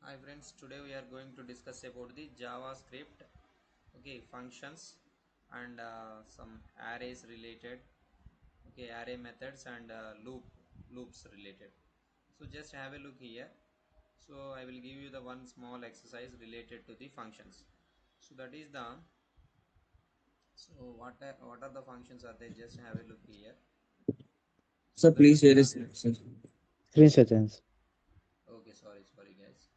Hi friends, today we are going to discuss about the JavaScript, functions and some arrays related, array methods and loops related. So just have a look here. So I will give you the one small exercise related to the functions. So that is the what are the functions are they? Just have a look here. So So that please is share the this section. Three seconds. sorry guys.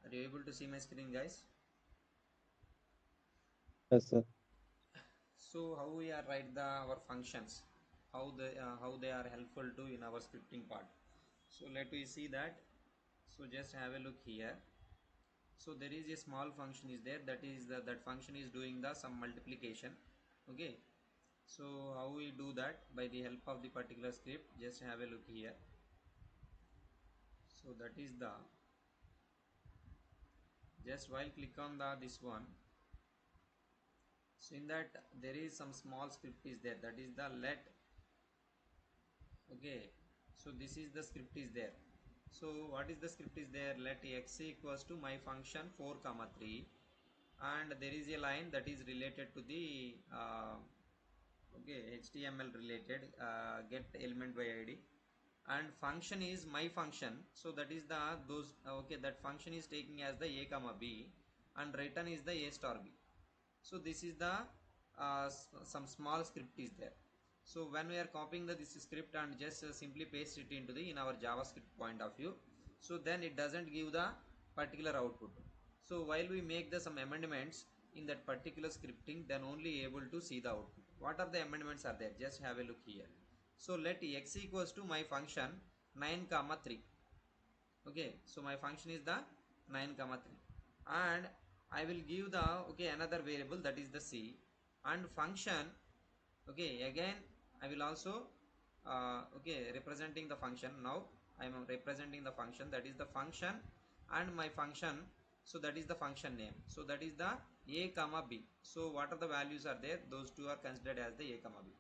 Are you able to see my screen, guys? Yes, sir. So how we are write the our functions, how they are helpful to in our scripting part. So let we see that. So just have a look here. So there is a small function is there, that function is doing the some multiplication. Okay. So how we do that? By the help of the particular script. Just have a look here. So that is the, just while click on the this one. So in that there is some small script is there, that is the let. Okay, so this is the script is there. So what is the script is there? Let x equals to my function 4 comma 3, and there is a line that is related to the HTML related, get element by id, and function is my function. So that is the those that function is taking as the a comma b, and return is the a star b. So this is the some small script is there. So when we are copying this script and just simply paste it into the in our javascript point of view, so then it doesn't give the particular output. So while we make the some amendments in that particular scripting, then only able to see the output. What are the amendments are there? Just have a look here. So let x equals to my function 9 comma 3. Okay, so my function is the 9 comma 3, and I will give the another variable, that is the c, and function. Okay, again I will also representing the function. Now I am representing the function, that is the function, and my function. So that is the function name. So that is the a comma b. So what are the values are there? Those two are considered as the a comma b,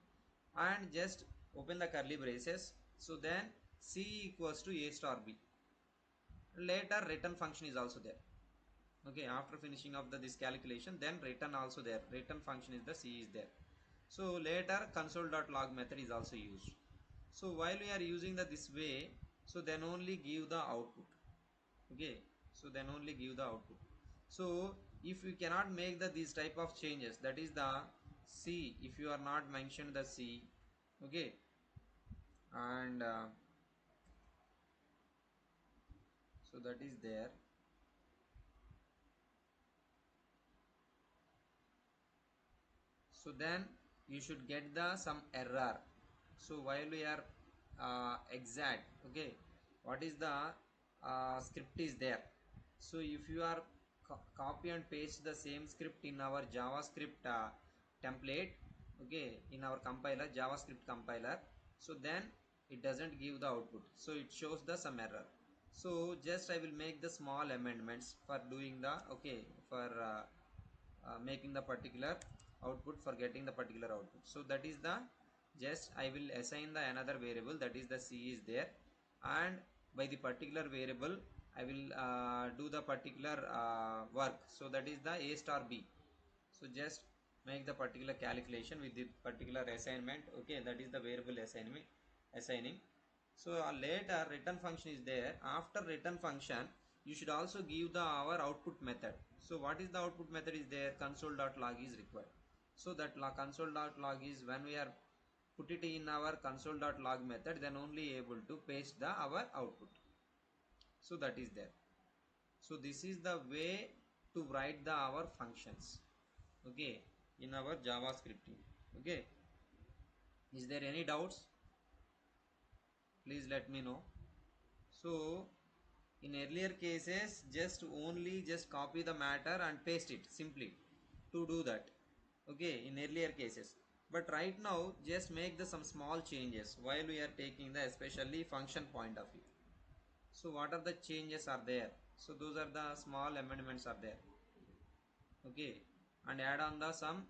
and just open the curly braces. So then c equals to a star b. Later return function is also there. Okay, after finishing of this calculation, then return also there, return function is the c is there. So later console.log method is also used. So while we are using this way, so then only give the output. Okay, so then only give the output. So if you cannot make these type of changes, that is the c, if you are not mentioned the c. Okay, and so that is there. So then you should get the some error. So while we are exact, okay, what is the script is there. So if you are copy and paste the same script in our javascript template, okay, in our compiler, javascript compiler, so then it doesn't give the output, so it shows the some error. So just I will make the small amendments for doing the for making the particular output, for getting the particular output. So that is the, just I will assign the another variable, that is the c is there, and by the particular variable I will do the particular work. So that is the a star b. So just make the particular calculation with the particular assignment. Okay, that is the variable assignment assigning. So later return function is there. After return function, you should also give the our output method. So what is the output method is there? Console.log is required. So that console.log is, when we are put it in our console.log method, then only able to paste the our output. So that is there. So this is the way to write the our functions, okay, in our javascript. Okay, is there any doubts? Please let me know. So in earlier cases, just copy the matter and paste it simply to do that. Okay, in earlier cases. But right now just make the some small changes while we are taking the especially function point of view. So what are the changes are there? So those are the small amendments are there. Okay, and add on the some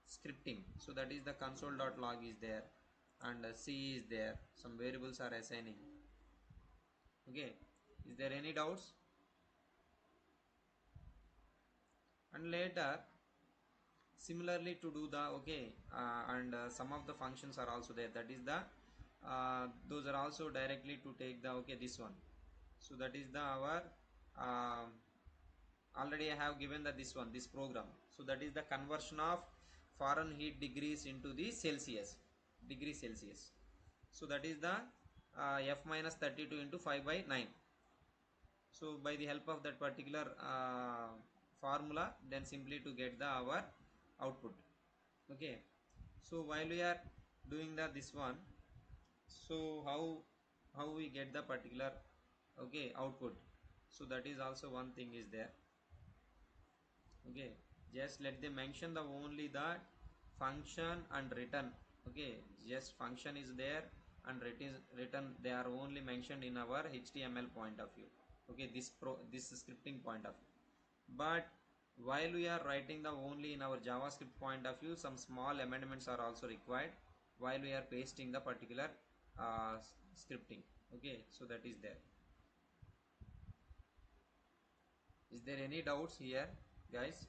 scripting. So that is the console.log is there, and C is there. Some variables are assigning. Okay, is there any doubts? And later similarly to do the okay, and some of the functions are also there. That is the those are also directly to take the okay this one. So that is the our um already I have given the this one, this program. So that is the conversion of Fahrenheit degrees into the Celsius, degree Celsius. So that is the F minus 32 into 5 by 9. So by the help of that particular formula, then simply to get the our output. Okay. So while we are doing the this one, so how we get the particular okay output. So that is also one thing is there. Okay, just let them mention the only that function and return. Okay, just function is there and return they are only mentioned in our HTML point of view. Okay, this scripting point of view. But while we are writing the only in our JavaScript point of view, some small amendments are also required while we are pasting the particular scripting. Okay, so that is there. Is there any doubts here, guys?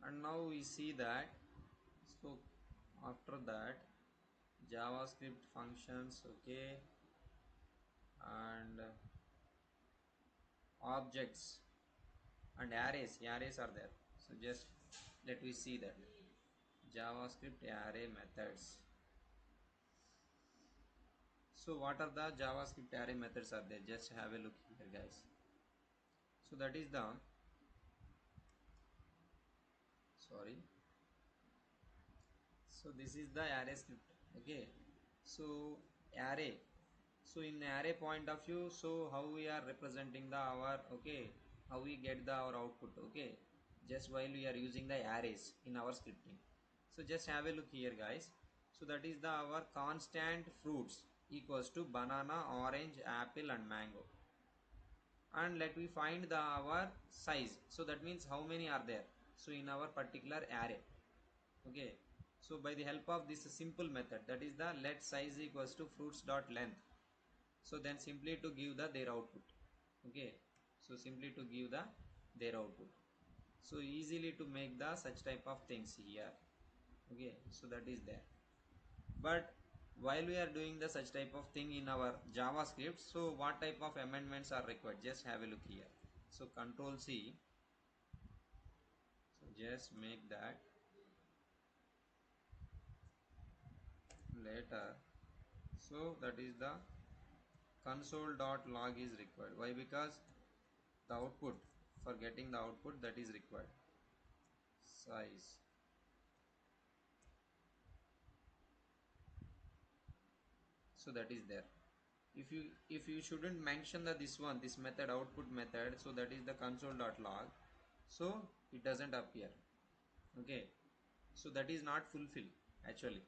And now we see that, so after that JavaScript functions, okay, and objects and arrays are there. So just let me see that JavaScript array methods. So what are the JavaScript array methods are there? Just have a look here, guys. So that is the sorry, so this is the array script. Okay, so array, so in array point of view, so how we are representing the our okay, how we get the our output. Okay, just while we are using the arrays in our scripting. So just have a look here, guys. So that is the our constant fruits equals to banana, orange, apple and mango, and let we find the our size. So that means how many are there, so in our particular array. Okay, so by the help of this simple method, that is the let size equals to fruits dot length. So then simply to give the their output. Okay, so simply to give the their output. So easily to make the such type of things here. Okay, so that is there. But while we are doing the such type of thing in our JavaScript, so what type of amendments are required? Just have a look here. So Control C. So just make that later. So that is the console.log is required. Why? Because the output, for getting the output, that is required. Size. So that is there. If you shouldn't mention the this one, this method, output method, so that is the console.log, so it doesn't appear. Okay, so that is not fulfilled actually,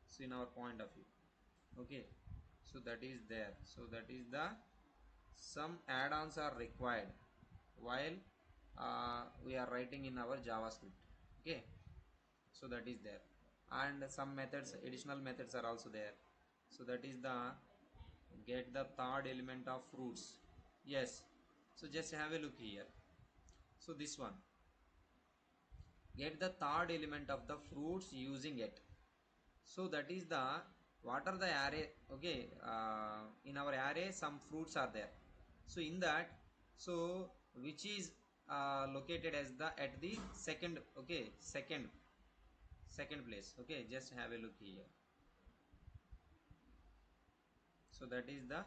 so in our point of view. Okay, so that is there. So that is the some add-ons are required while we are writing in our JavaScript. Okay, so that is there, and some methods, additional methods are also there. So that is the get the third element of fruits. Yes, so just have a look here. So this one, get the third element of the fruits using it. So that is the what are the array. Okay, in our array some fruits are there. So in that, so which is located as the at the second, okay, second place. Okay, just have a look here. So that is the,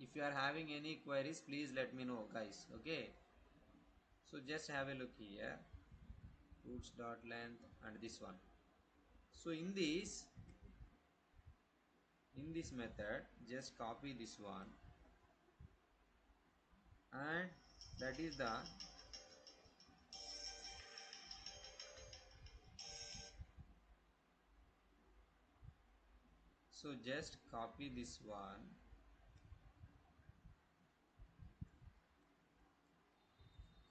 If you are having any queries, please let me know, guys. Okay, so just have a look here, fruits dot length and this one. So in this method, just copy this one, and that is the, so just copy this one,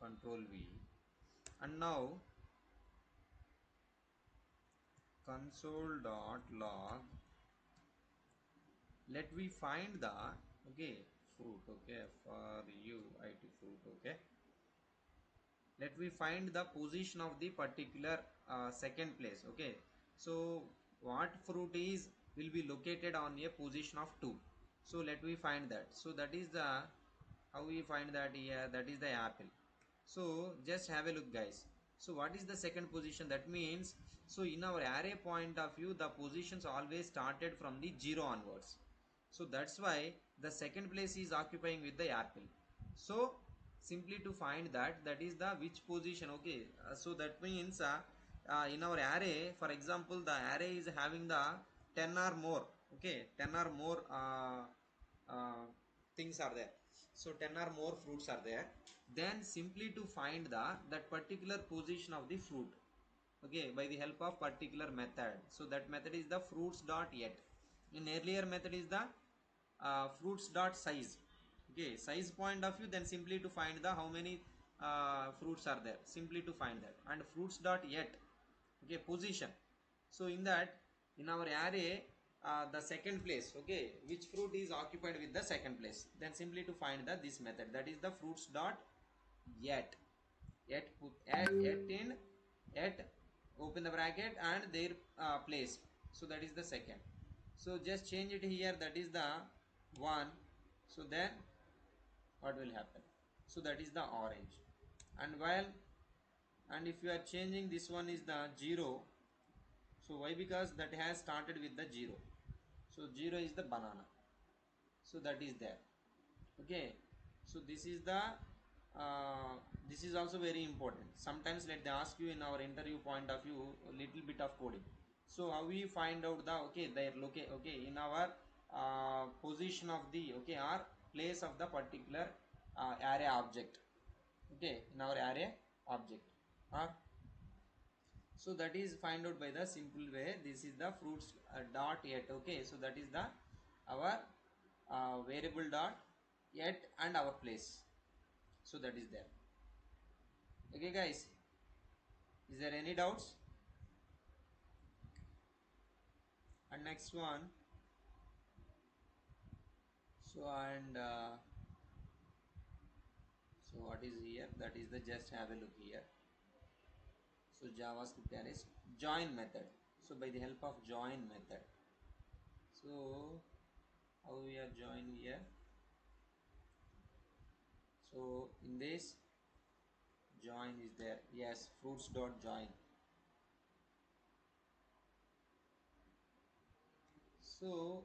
control V, and now console.log, let we find the, okay, fruit, okay, for you it fruit, okay, let we find the position of the particular second place. Okay, so what fruit is will be located on a position of 2. So let we find that. So that is the, how we find that here, that is the apple. So just have a look, guys. So what is the second position? That means, so in our array point of view, the positions always started from the 0 onwards. So that's why the second place is occupying with the apple. So simply to find that, that is the which position. Okay, so that means in our array, for example, the array is having the 10 or more, okay, 10 or more uh, things are there. So 10 or more fruits are there. Then simply to find the that particular position of the fruit, okay, by the help of particular method. So that method is the fruits dot yet. In earlier method is the fruits dot size. Okay, size point of view, then simply to find the how many fruits are there, simply to find that. And fruits dot yet, okay, position. So in that, in our array, the second place, okay, which fruit is occupied with the second place, then simply to find the this method, that is the fruits dot yet. Yet put yet in, yet open the bracket and their place. So that is the second. So just change it here, that is the 1. So then what will happen? So that is the orange. And while, and if you are changing this one is the 0. So why? Because that has started with the 0. So 0 is the banana. So that is there. Okay, so this is the this is also very important. Sometimes let they ask you in our interview point of view a little bit of coding. So how we find out the, okay, their locate, okay, in our position of the, okay, or place of the particular array object, okay, in our array object, or so that is find out by the simple way. This is the fruits dot yet. Okay, so that is the our variable dot yet and our place. So that is there. Okay, guys, is there any doubts? And next one, so and so what is here, that is the, just have a look here. So javascript arrays join method. So by the help of join method, so how we are join here. So in this join is there, yes, fruits dot join. So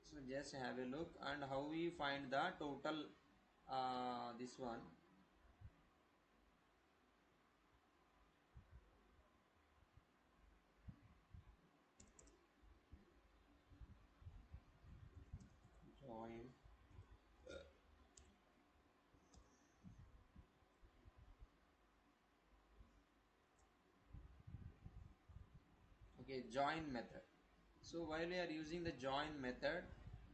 so just have a look, and how we find the total this one. Join, okay, join method. So while we are using the join method,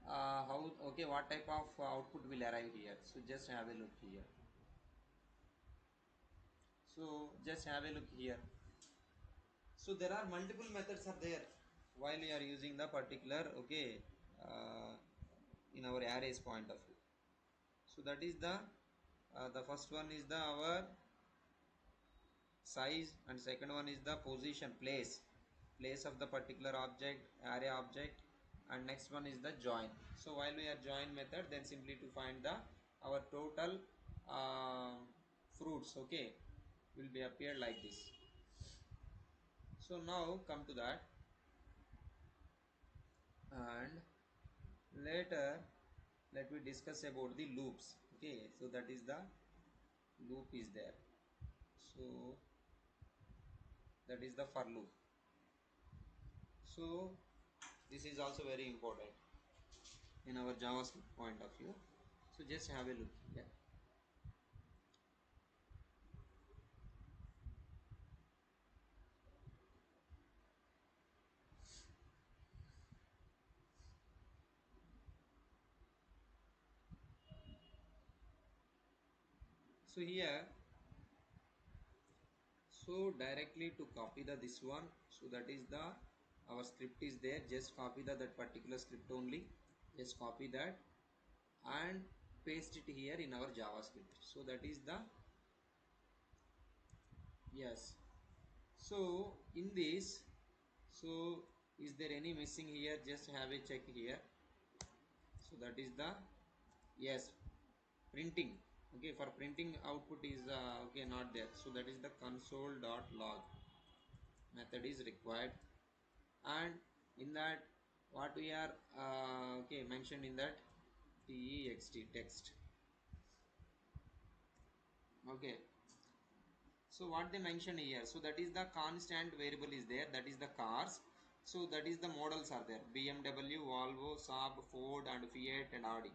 how, okay, what type of output will arrive here? So just have a look here. So just have a look here. So there are multiple methods are there while we are using the particular, okay, uh, in our arrays point of view. So that is the first one is the our size, and second one is the position, place of the particular object, array object, and next one is the join. So while we are join method, then simply to find the our total fruits, okay, will be appeared like this. So now come to that, and Later, let me discuss about the loops. Okay, so that is the loop is there. So that is the for loop. So this is also very important in our JavaScript point of view. So just have a look here. So here, so directly to copy the this one, so that is the our script is there. Just copy the that particular script only. Just copy that and paste it here in our JavaScript. So that is the yes. So in this, so is there any missing here? Just have a check here. So that is the yes printing. Okay, for printing output is okay not there. So that is the console.log method is required, and in that what we are okay mentioned in that text okay. So what they mention here, so that is the constant variable is there, that is the cars. So that is the models are there, BMW, Volvo, Saab, Ford and Fiat and Audi.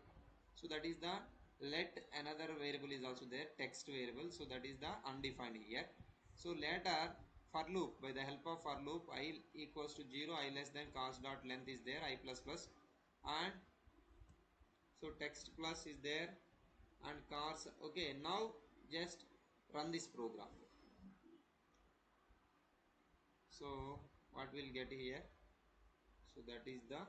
So that is the let another variable is also there, text variable. So that is the undefined here. So later for loop, by the help of for loop, I equals to 0, I less than cars dot length is there, I plus plus, and so text plus is there and cars. Okay, now just run this program. So what we'll get here, so that is the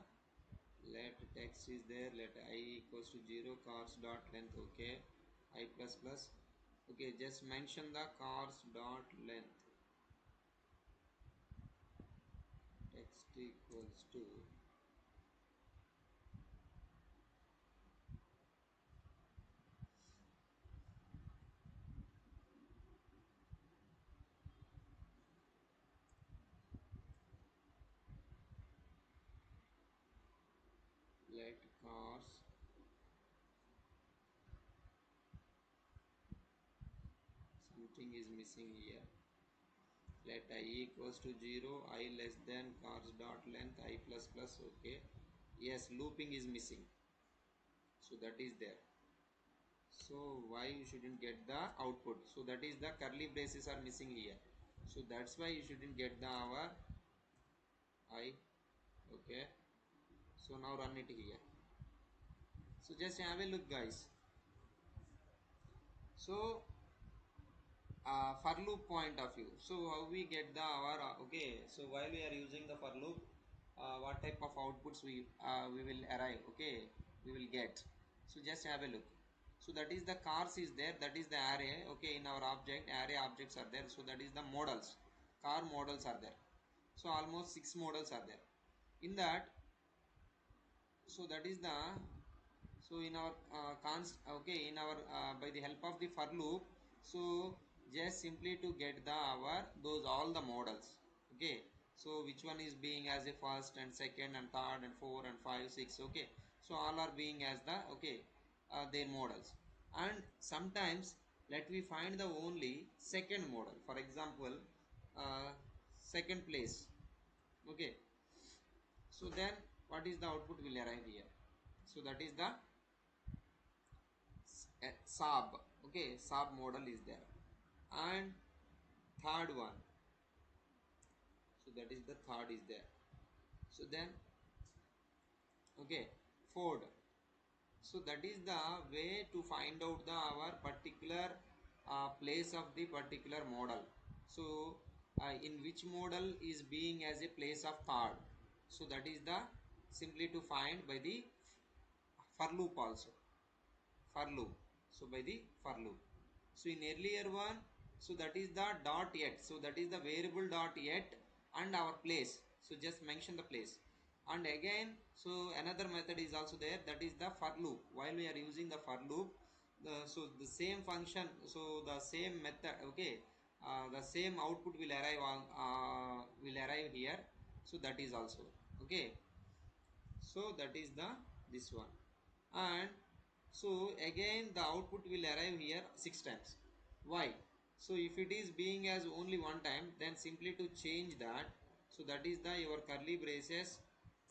let text is there, let I equals to 0, cars dot length. Okay, I plus plus. Okay, just mention the cars dot length, text equals to let cars, something is missing here, let I equals to 0, I less than cars dot length, I plus plus. Okay, yes, looping is missing, so that is there. So why you shouldn't get the output, so that is the curly braces are missing here, so that's why you shouldn't get the our I. Okay, so now run it here. So just have a look guys. So for loop point of view, so how we get the our okay, so while we are using the for loop, what type of outputs we will arrive, okay, we will get. So just have a look. So that is the cars is there, that is the array. Okay, in our object array objects are there, so that is the models, car models are there. So almost 6 models are there in that. So that is the, so in our okay, in our by the help of the for loop, so just simply to get the our those all the models. Okay, so which one is being as a first and second and third and four and five six. Okay, so all are being as the okay their models. And sometimes let we find the only second model, for example second place. Okay, so then what is the output will arrive here, so that is the sub. Okay, sub model is there. And third one, so that is the third is there. So then okay, Ford. So that is the way to find out the our particular place of the particular model. So in which model is being as a place of third, so that is the simply to find by the for loop also, for loop. So by the for loop, so in earlier one, so that is the dot yet, so that is the variable dot yet and our place. So just mention the place. And again, so another method is also there, that is the for loop. While we are using the for loop, so the same function, so the same method. Okay, the same output will arrive on will arrive here. So that is also okay. So that is the this one. And so again the output will arrive here 6 times. Why? So if it is being as only one time, then simply to change that, so that is the your curly braces,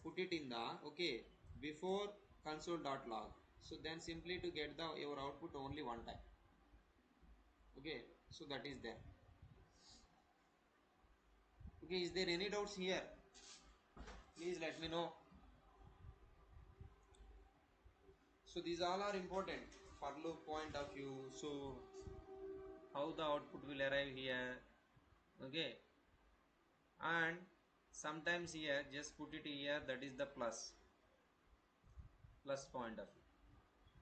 put it in the okay before console.log. So then simply to get the your output only one time. Okay, so that is there. Okay, is there any doubts here? Please let me know. So these all are important for loop point of view. So how the output will arrive here? Okay, and sometimes here just put it here, that is the plus point of view.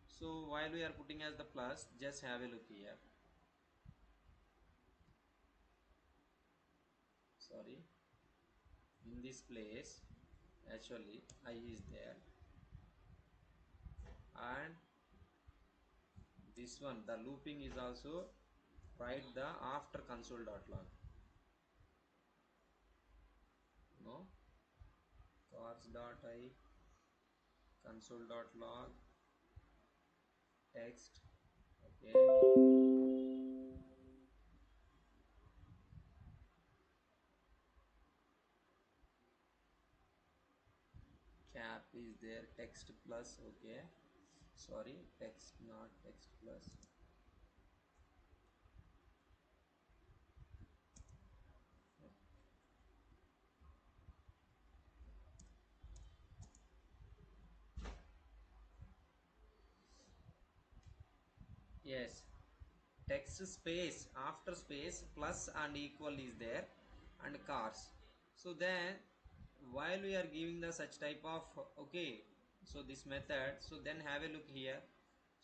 So while we are putting as the plus, just have a look here. Sorry, in this place actually I is there, and this one the looping is also write the after console.log. No, cars.i console.log text. Okay, cap is there, text plus. Okay, sorry, text not text plus. Yes, text space after space plus and equal is there, and cars. So then while we are giving the such type of okay, so this method, so then have a look here.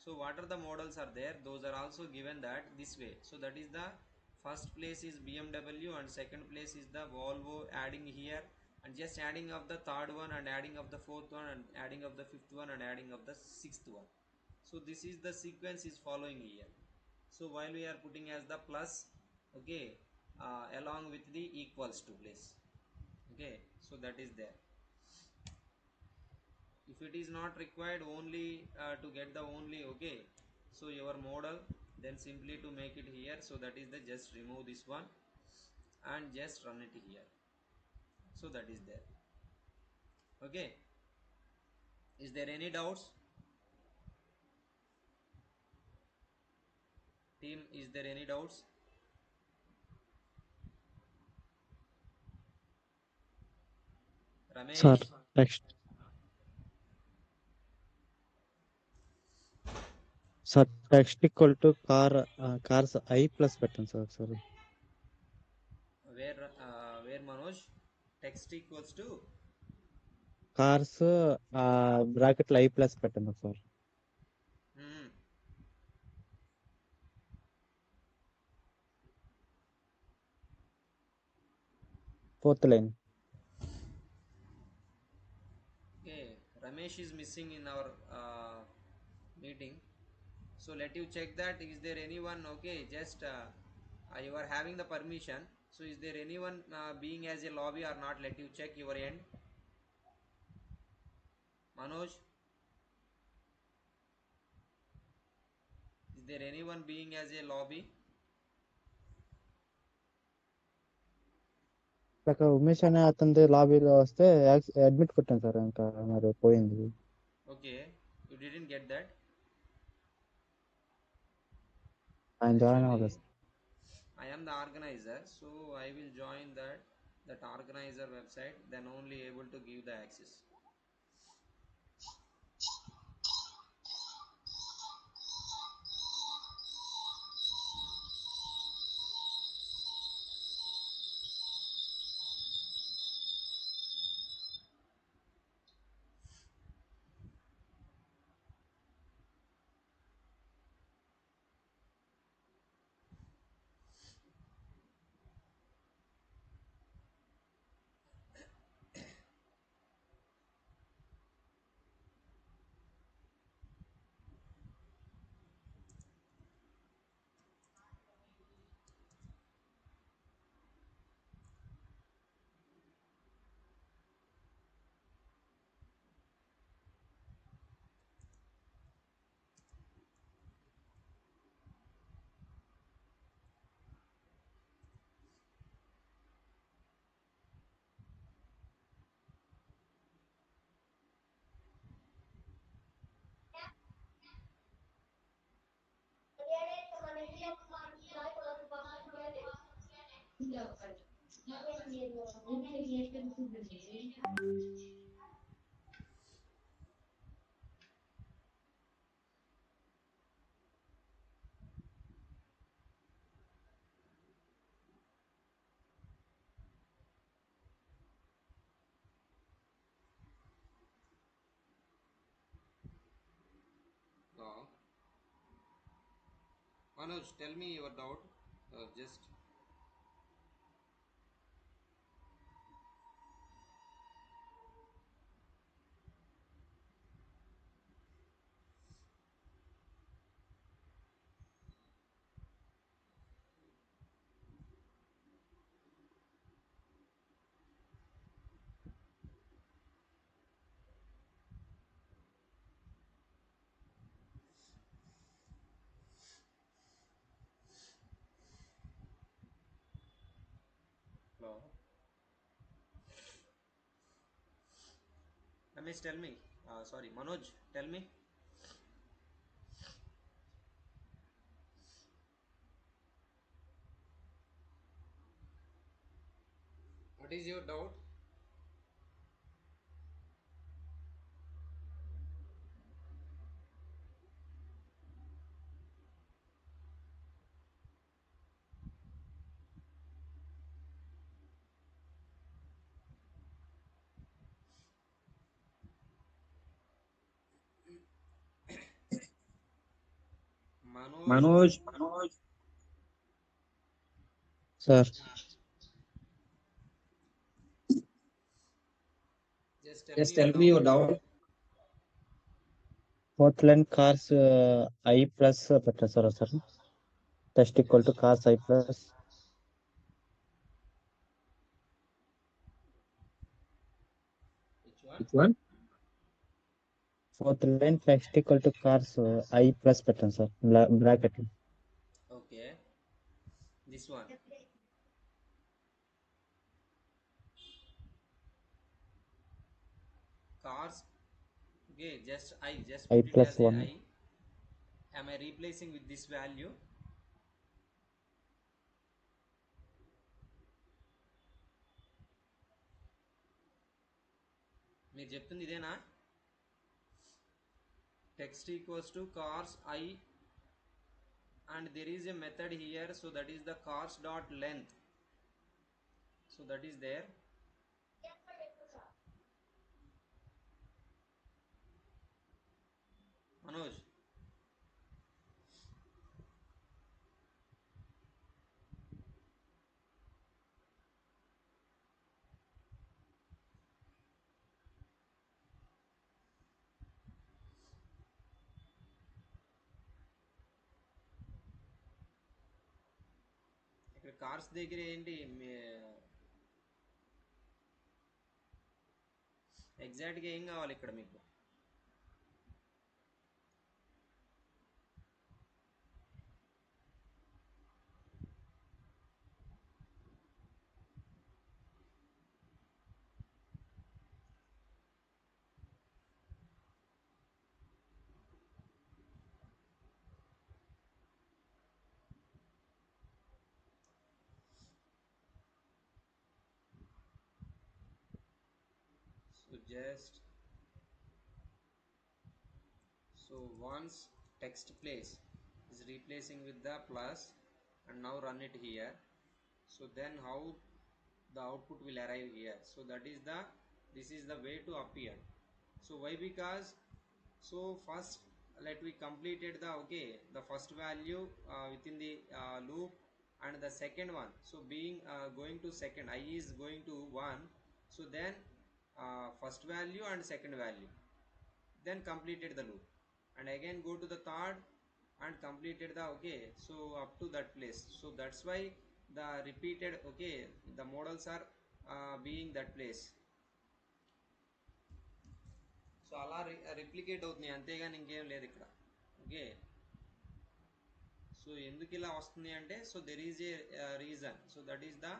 So what are the models are there, those are also given that this way. So that is the first place is BMW and second place is the Volvo, adding here, and just adding of the third one and adding of the fourth one and adding of the fifth one and adding of the sixth one. So this is the sequence is following here. So while we are putting as the plus, okay, along with the equals to place. Okay, so that is there. If it is not required only to get the only okay, so your model, then simply to make it here, so that is the just remove this one and just run it here. So that is there. Okay, is there any doubts, team? Is there any doubts? Sir, Ramesh? text. Sir, text equal to cars I plus button, sir. Sorry. Where Manoj? Text equals to Cars bracket I plus button, sir. hmm, Fourth line. okay, Ramesh is missing in our meeting. So let you check that. Is there anyone? Okay, just you are having the permission. So is there anyone being as a lobby or not? Let you check your end. Manoj, is there anyone being as a lobby? Like Umesh అనే అతనిది లాబీలో వస్తే admit కొట్టాను sir, ఇంకా మరి పోయింది. Okay, you didn't get that. ఆయన join Actually, అవ్వలేదు. I am the organizer, so I will join that organizer website. Then only able to give the access. Uh, Manoj, tell me your doubt. Just hello. Ramesh, tell me. Sorry, Manoj, tell me. What is your doubt? Manoj, Manoj, sir. just tell me Just your tell me doubt. your doubt. Fourth line cars I plus పెట్టేస్తారా sir? Test equal to cars I plus. Which one? Which one? Fourth line text equal to cars I plus పెట్టండి sir bracket. Okay, this one. Cars. Okay, just I put it plus as a 1. I. Am I replacing with this value? మీరు చెప్తుంది ఇదేనా? Text equals to cars I, and there is a method here, so that is the cars dot length. So that is there. Manoj, ఇక్కడ cars దగ్గర ఏంటి ఎగ్జాక్ట్గా ఏం కావాలి ఇక్కడ మీకు? So just so once text place is replacing with the plus, and now run it here. So then how the output will arrive here? So that is the, this is the way to appear. So why? Because so first let we completed the, okay, the first value within the loop, and the second one, so being going to second, I is going to 1, so then first value and second value, then completed the loop, and again go to the third and completed the, okay, so up to that place. So that's why the repeated, okay, the models are being that place. So అలా replicate అవుతున్నాయి, అంతేగాని ఇంకేం లేదు ఇక్కడ. Okay, so ఎందుకు ఇలా వస్తుంది అంటే, so there is a reason. So that is the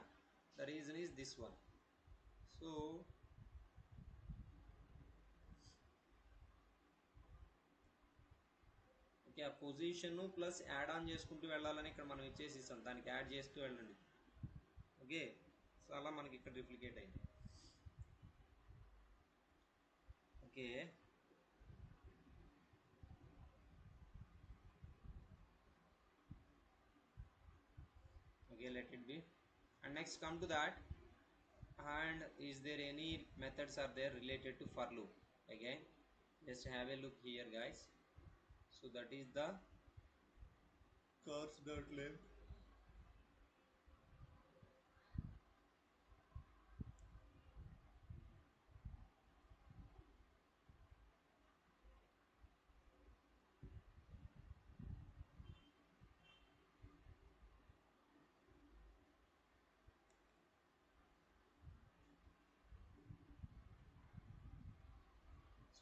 reason is this one. So okay, ఆ పొజిషన్ ప్లస్ యాడ్ ఆన్ చేసుకుంటూ వెళ్ళాలని ఇక్కడ మనం ఇచ్చేసి ఇస్తాం, దానికి యాడ్ చేస్తూ వెళ్ళండి. ఓకే. సో అలా మనకి ఇక్కడ రిప్లికేట్ అయింది. Okay. Okay, let it be. And next come to that, and is there any methods are there related to for loop? Again, just have a look here, guys. So that is the cars.length.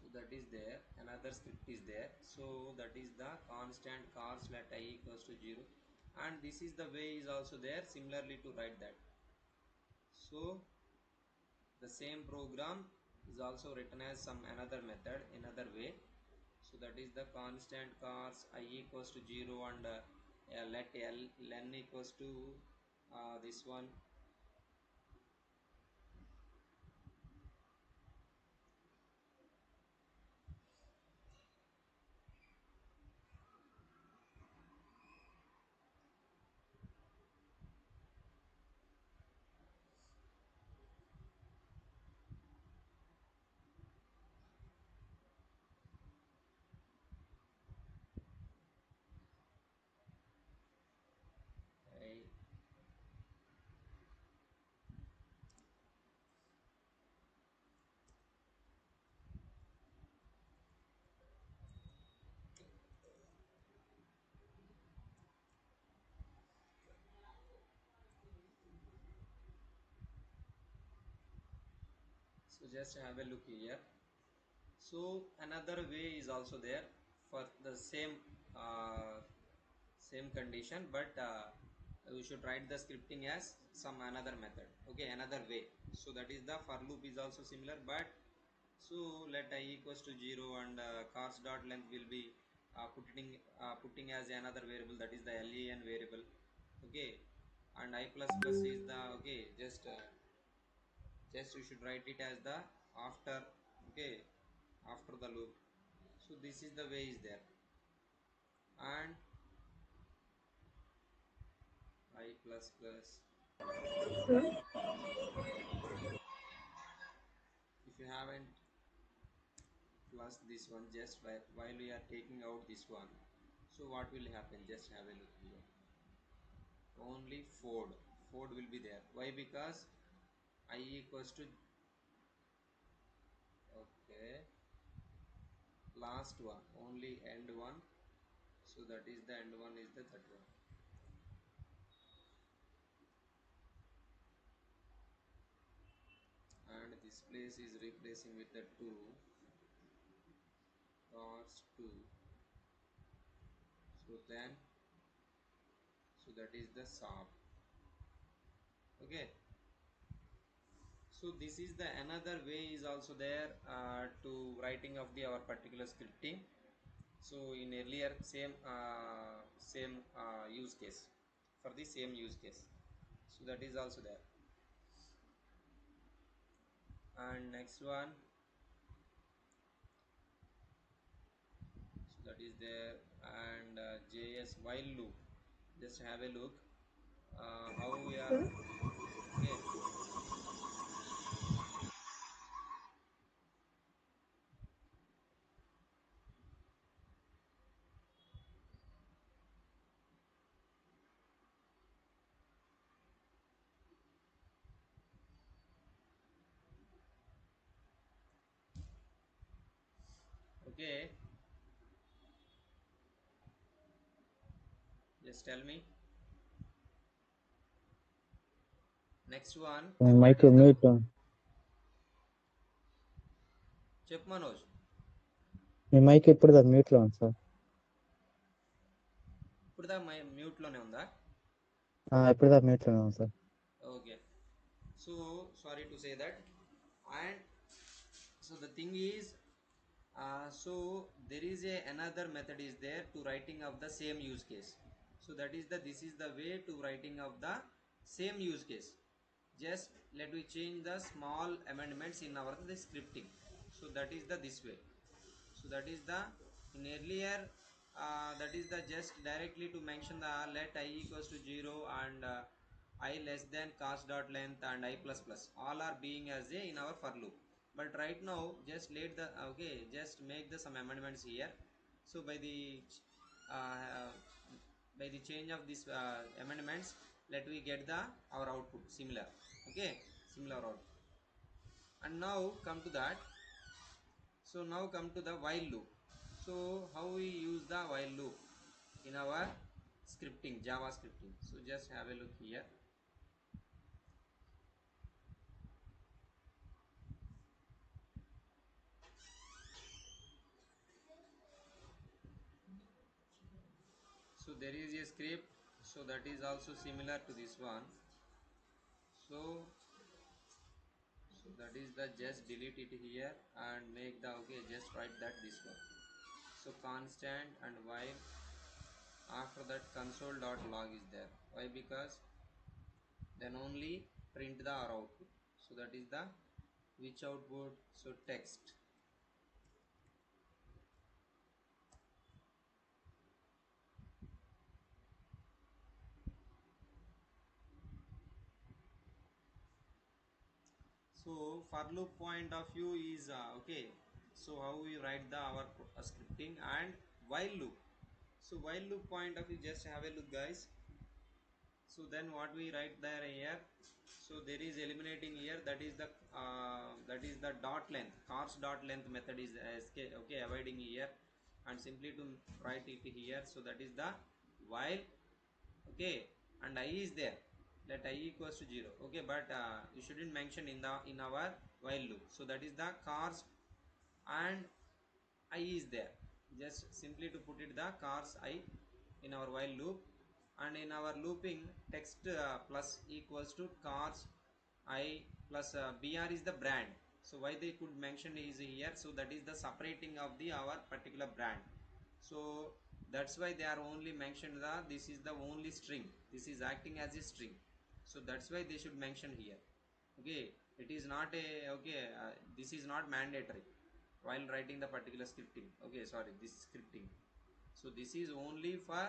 So that is there. Another script is there. So that is the constant cars let I equals to 0, and this is the way is also there similarly to write that. So the same program is also written as some another method, another way. So that is the constant cars I equals to 0, and let len equals to this one. I, so just have a look here. So another way is also there for the uh, same condition, but we should write the scripting as some another method. Okay, another way. So that is the for loop is also similar, but so let I equals to 0, and cars dot length will be putting as another variable, that is the len variable. Okay, and I plus plus is the, okay, just you should write it as the after. Okay, after the loop. So this is the way is there. And I plus plus, if you haven't plus this one, just while we are taking out this one, so what will happen, just have a look here. Only Ford will be there. Why? Because I equals to, okay, last one, only end one. So that is the end one is the that one. And this place is replacing with the 2 cars 2. So then, so that is the shop. Okay, so this is the another way is also there to writing of the our particular scripting. So in earlier same use case, for the same use case, so that is also there. And next one, so that is there. And js while loop, just have a look how we are. Okay, okay, just tell me. Next one, that mic is the mute. chep Manoj. మీ mic ఇప్పుడు దాకా mute లో ఉంది sir. ఇప్పుడు దా mute లోనే ఉందా? ఇప్పుడు దాకా మ్యూట్ లోనే ఉంది sir. Okay, so sorry to say that. And so the thing is, so there is another method is there to writing of the same use case. So that is the, this is the way to writing of the same use case. just let we change the small amendments in our the scripting. So that is the this way. So that is the in earlier that is the just directly to mention the let I equals to 0 and I less than cost dot length and I plus plus all are being as a in our for loop. But right now just let the okay just make the some amendments here. So uh, by the change of this amendments, let we get the our output similar. Okay, similar output. And now come to that. So now come to the while loop. So how we use the while loop in our scripting, Java scripting. So just have a look here. So there is a script. So that is also similar to this one. So that is the just delete it here and make the okay just write that this one. So constant and while after that console.log is there. Why? Because then only print the our output. So that is the which output? So text. So for loop point of view is okay. So how we write the our scripting and while loop. So while loop point of view, just have a look, guys. So then what we write there here. So there is eliminating here. That is the dot length. Cars dot length method is okay avoiding here, and simply to write it here. So that is the while okay and I is there, let I equals to 0. Okay, but you shouldn't mention in the in our while loop. So that is the cars and I is there, just simply to put it the cars I in our while loop. And in our looping text plus equals to cars I plus br is the brand. So why they could mention is here, so that is the separating of the our particular brand. So that's why they are only mentioned the this is the only string, this is acting as a string. So that's why they should mention here. Okay, it is not a okay this is not mandatory while writing the particular scripting. Okay, sorry, this scripting. So this is only for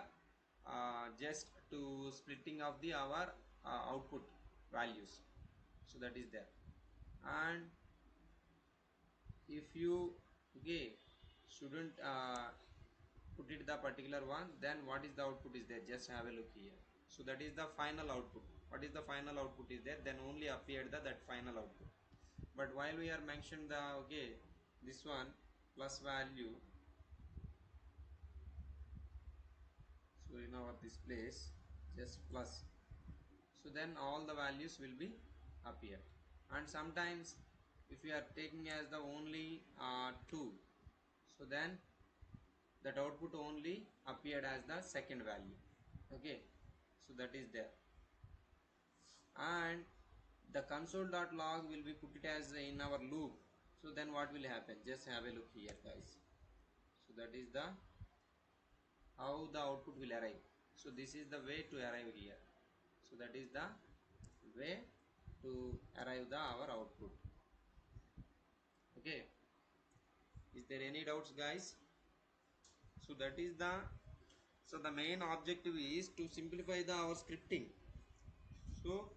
just to splitting of the our output values. So that is there. And if you okay shouldn't put it the particular one, then what is the output is there, just have a look here. So that is the final output. What is the final output is there, then only appeared the that final output. But while we are mentioned the okay this one plus value, so in our this place just plus, so then all the values will be appear. And sometimes if we are taking as the only 2, so then that output only appeared as the second value. Okay, so that is there. And the console.log will be put it as in our loop. So then what will happen, just have a look here, guys. So that is the how the output will arrive. So this is the way to arrive here. So that is the way to arrive the our output. Okay, is there any doubts, guys? So that is the, so the main objective is to simplify the our scripting. So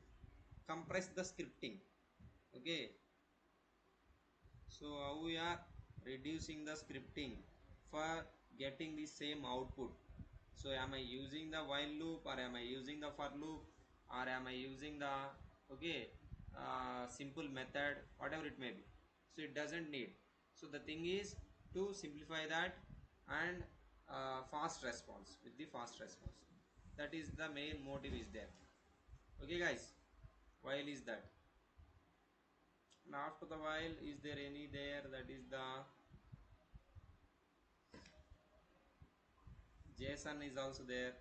compress the scripting. Okay, so how we are reducing the scripting for getting the same output. So am I using the while loop, or am I using the for loop, or am I using the okay simple method, whatever it may be. So it doesn't need. So the thing is to simplify that and fast response, with the fast response. That is the main motive is there. Okay, guys, while is that. And after the while, is there any there, that is the JSON is also there.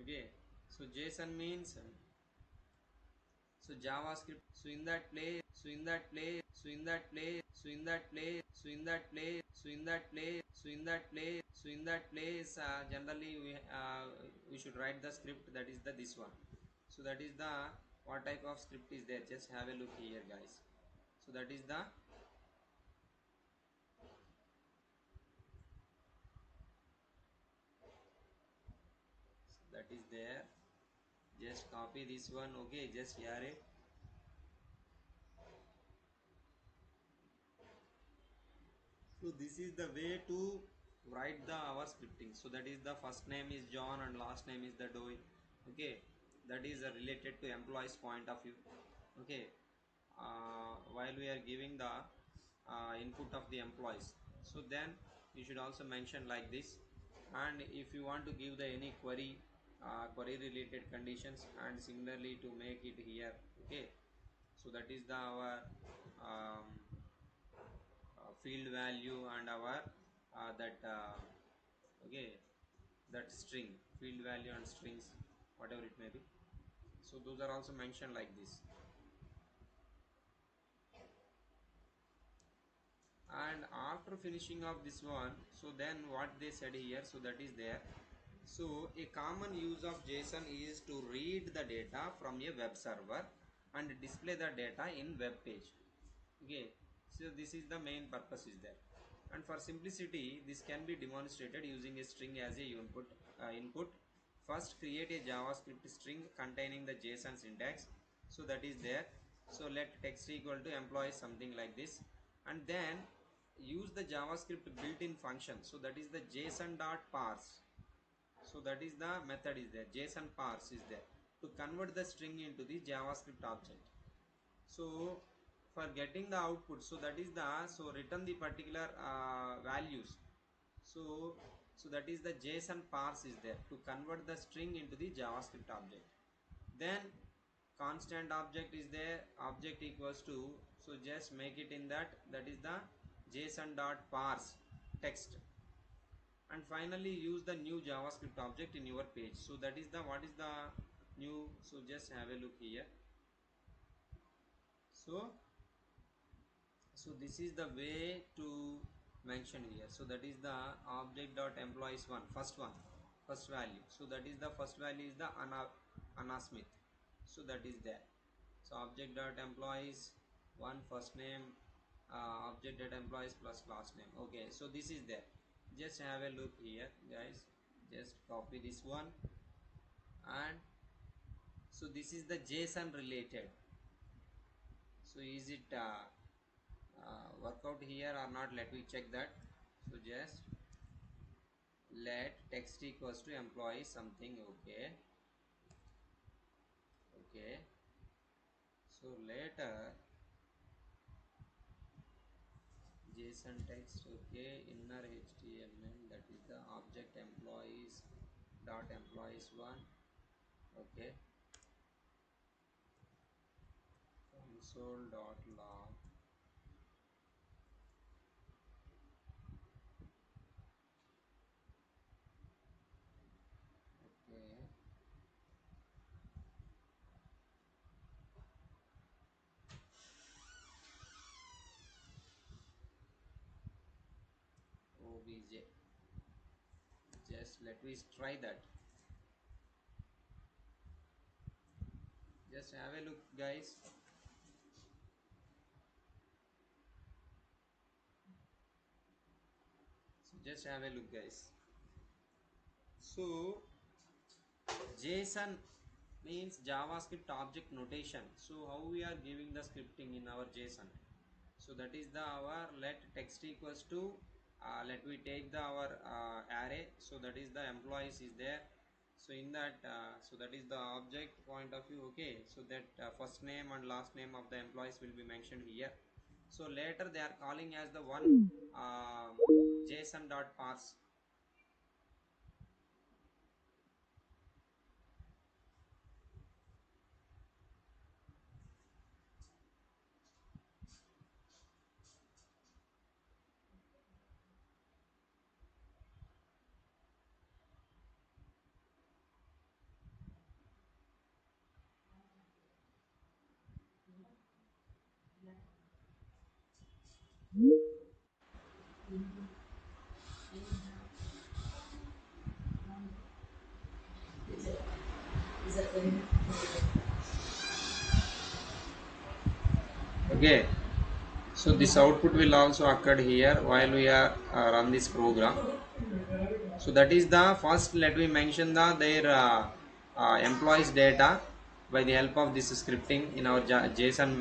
Okay, so JSON means, so JavaScript. So in that place, so in that place, so in that place, so in that place, so in that place, so in that place, so in that place, so in that place, generally we should write the script, that is the this one. So that is the what type of script is there, just have a look here guys. So that is there, just copy this one, okay, just here it. So this is the way to write the our scripting. So that is the first name is John and last name is the Doe. Okay, that is related to employees point of view. Okay, while we are giving the input of the employees, so then you should also mention like this. And if you want to give the any query, query related conditions, and similarly to make it here. Okay, so that is the our um, field value and our that okay, that string field value and strings, whatever it may be. So those are also mentioned like this. And after finishing of this one, so then what they said here, so that is there. So a common use of JSON is to read the data from a web server and display the data in web page. Okay, so this is the main purpose is there. And for simplicity, this can be demonstrated using a string as a input. First create a JavaScript string containing the JSON syntax, so that is there. So let text equal to employee, something like this. And then use the JavaScript built-in function, so that is the JSON dot parse. So that is the method is there, JSON parse is there, to convert the string into the JavaScript object. So for getting the output, so that is the, so return the particular values. So that is the JSON parse is there to convert the string into the JavaScript object. Then constant object is there, object equals to, so just make it in that, that is the JSON dot parse text. And finally use the new JavaScript object in your page. So that is the, what is the new, so just have a look here. So this is the way to mention here. So that is the object dot employees one, first value. So that is the first value is the Anna Smith. So that is there. So object dot employees one, first name, object dot employees plus last name. Okay, so this is there. Just have a look here guys, just copy this one. And so this is the JSON related. So is it work out here or not, let me check that. So just let text equals to employee something. Okay, okay, so later JSON text, okay, inner HTML, that is the object employees dot employees one. Okay, console dot log. Okay, obj, just let me try that. Just have a look guys. So just have a look guys. So JSON means JavaScript object notation. So how we are giving the scripting in our JSON? So that is the our let text equals to let we take the our array. So that is the employees is there. So in that so that is the object point of view. Okay, so that first name and last name of the employees will be mentioned here. So later they are calling as the one JSON dot parse. Okay, so this output will also occur here while we are run this program. So that is the first. Let me mention the their employees data by the help of this scripting in our JSON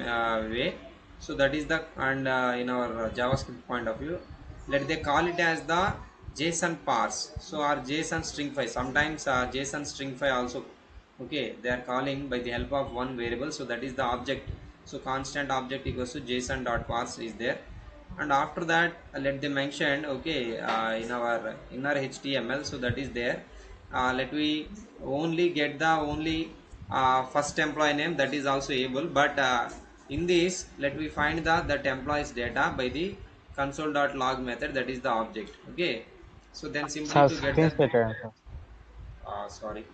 way. So that is the, and in our JavaScript point of view, let they call it as the JSON parse. So our JSON string file, sometimes JSON string file also, okay, they are calling by the help of one variable. So that is the object. So constant object equals to JSON dot parse is there. And after that, let them mention, okay, in our inner HTML. So that is there. Let we only get the only first employee name, that is also able. But in this, let we find the that employees data by the console.log method, that is the object. Okay, so then simply sir to get screen that, పెట్టాను sir. sorry.